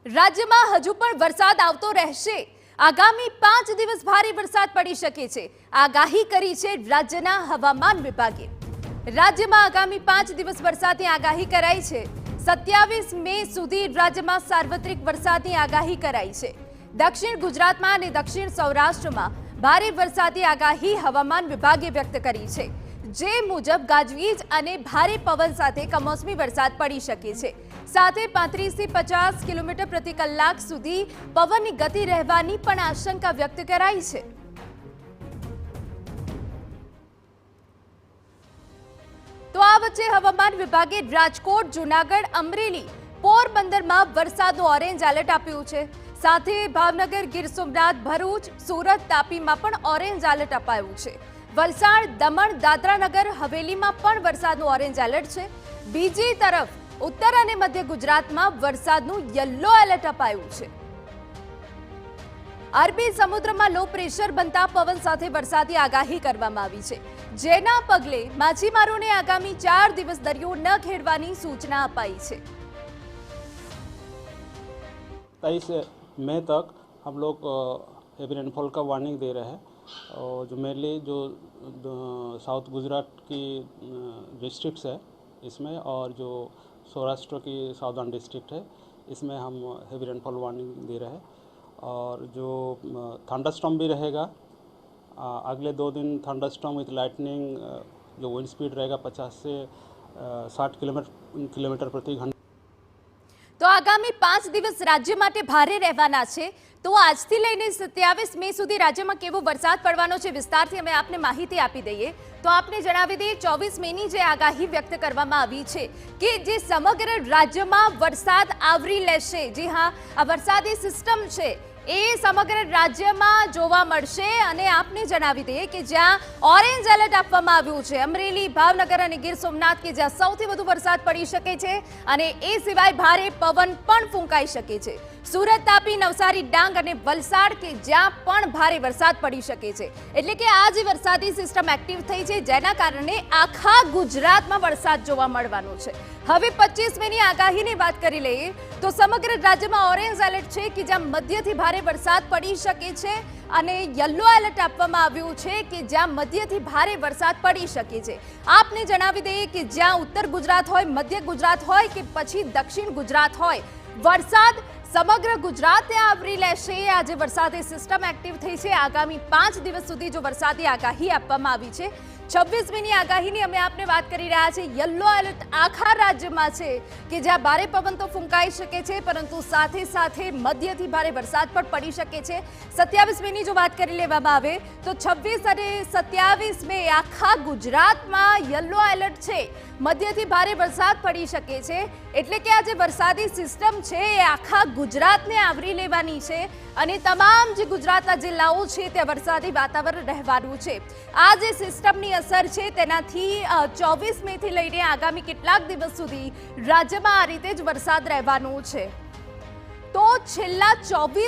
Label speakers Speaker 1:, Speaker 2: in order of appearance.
Speaker 1: રાજ્યમાં હજુ પણ વરસાદ આવતો રહેશે। આગામી 5 દિવસ ભારે વરસાદ પડી શકે છે, આગાહી કરી છે રાજ્યના હવામાન વિભાગે। રાજ્યમાં આગામી 5 દિવસ વરસાદની આગાહી કરાઈ છે। 27 મે સુધી રાજ્યમાં સાર્વત્રિક વરસાદની આગાહી કરાઈ છે। દક્ષિણ ગુજરાતમાં અને દક્ષિણ સૌરાષ્ટ્રમાં ભારે વરસાદની આગાહી હવામાન વિભાગે વ્યક્ત કરી છે, જે મુજબ ગાજવીજ અને ભારે પવન સાથે કમોસમી વરસાદ પડી શકે છે। સાથે 35 થી 50 કિલોમીટર પ્રતિ કલાક સુધી પવનની ગતિ રહેવાની પણ આશંકા વ્યક્ત કરાઈ છે। તો આ વચ્ચે હવામાન વિભાગે રાજકોટ, જૂનાગઢ, અમરેલી, પોરબંદરમાં વરસાદનું ઓરેન્જ એલર્ટ આપ્યું છે। સાથે ભાવનગર, ગીર સોમનાથ, ભરૂચ, સુરત, તાપીમાં પણ ઓરેન્જ એલર્ટ અપાયું છે। વલસાડ, દમણ, દાદરા નગર હવેલીમાં પણ વરસાદનું ઓરેન્જ એલર્ટ છે। બીજી તરફ ઉત્તર અને મધ્ય ગુજરાતમાં વરસાદનું યલો એલર્ટ અપાયું છે। અરબી સમુદ્રમાં લો પ્રેશર બનતા પવન સાથે વરસાદની આગાહી કરવામાં આવી છે, જેના પગલે માછીમારોને આગામી 4 દિવસ દરિયો ન ખેડવાની સૂચના અપાઈ છે।
Speaker 2: 23 मई तक हम लोग हेवी रेनफॉल का वार्निंग दे रहे हैं। और जो मेनली जो साउथ गुजरात की डिस्ट्रिक्ट्स है इसमें, और जो सौराष्ट्र की साउदर्न डिस्ट्रिक्ट है इसमें हम हेवी रेनफॉल वार्निंग दे रहे हैं। और जो थंडरस्टॉर्म भी रहेगा, अगले 2 दिन थंडरस्टॉर्म विथ लाइटनिंग, जो विंड स्पीड रहेगा 50 से 60 किलोमीटर प्रति घंटा।
Speaker 1: तो आगामी 5 દિવસ રાજ્ય માટે ભારે રહેવાના છે। તો આજથી લઈને 27 મે સુધી રાજ્યમાં કેવો વરસાદ પડવાનો છે, વિસ્તારથી અમે આપને માહિતી આપી દઈએ। તો આપને જણાવી દઈએ 24 મેની જે આગાહી વ્યક્ત કરવામાં આવી છે કે જે સમગ્ર રાજ્યમાં વરસાદ આવરી લેશે। જી હા, આ વરસાદી સિસ્ટમ છે એ સમગ્ર રાજ્યમાં જોવા મળશે। અને આપને જણાવી દઈએ કે જ્યાં ઓરેન્જ એલર્ટ આપવામાં આવ્યું છે, અમરેલી, ભાવનગર અને ગીર સોમનાથ કે જ્યાં સૌથી વધુ વરસાદ પડી શકે છે, અને એ સિવાય ભારે પવન પણ ફૂંકાઈ શકે છે। સુરત, તાપી, નવસારી, ડાંગ અને વલસાડ કે જ્યાં પણ ભારે વરસાદ પડી શકે છે। એટલે કે આ જે વરસાદી સિસ્ટમ એક્ટિવ થઈ છે, જેના કારણે આખા ગુજરાતમાં વરસાદ જોવા મળવાનો છે। હવે 25 મેની આગાહીની વાત કરી લઈએ તો સમગ્ર રાજ્યમાં ઓરેન્જ એલર્ટ છે કે જ્યાં મધ્યથી ભારે વરસાદ પડી શકે છે, અને યલો એલર્ટ આપવામાં આવ્યું છે કે જ્યાં મધ્યથી ભારે વરસાદ પડી શકે છે। આપને જણાવી દઈએ કે જ્યાં ઉત્તર ગુજરાત હોય, મધ્ય ગુજરાત હોય કે પછી દક્ષિણ ગુજરાત હોય, વરસાદ સમગ્ર ગુજરાતને આવરી લેશે। આજે વરસાદી સિસ્ટમ એક્ટિવ થઈ છે। આગામી 5 દિવસ સુધી જો વરસાદી આગાહી આપવામાં આવી છે। 26 મેની આગાહીની અમે આપને વાત કરી રહ્યા છીએ। યલો એલર્ટ આખા રાજ્યમાં છે કે જ્યાં ભારે પવન તો ફૂંકાઈ શકે છે, પરંતુ સાથે સાથે મધ્યથી ભારે વરસાદ પણ પડી શકે છે। 27 મેની જો વાત કરી લેવામાં આવે તો 26 અને 27 મે આખા ગુજરાતમાં યલો એલર્ટ છે, મધ્યથી ભારે વરસાદ પડી શકે છે। એટલે કે આ જે વરસાદી સિસ્ટમ છે એ આખા ગુજરાતને આવરી લેવાની છે, અને તમામ જે ગુજરાતના જિલ્લાઓ છે ત્યાં વરસાદી વાતાવરણ રહેવાનું છે। આ જે સિસ્ટમની અસર છે તેનાથી 24 મેથી લઈને આગામી કેટલાક દિવસ સુધી રાજ્યમાં આ રીતે જ વરસાદ રહેવાનો છે। તો છેલ્લા 24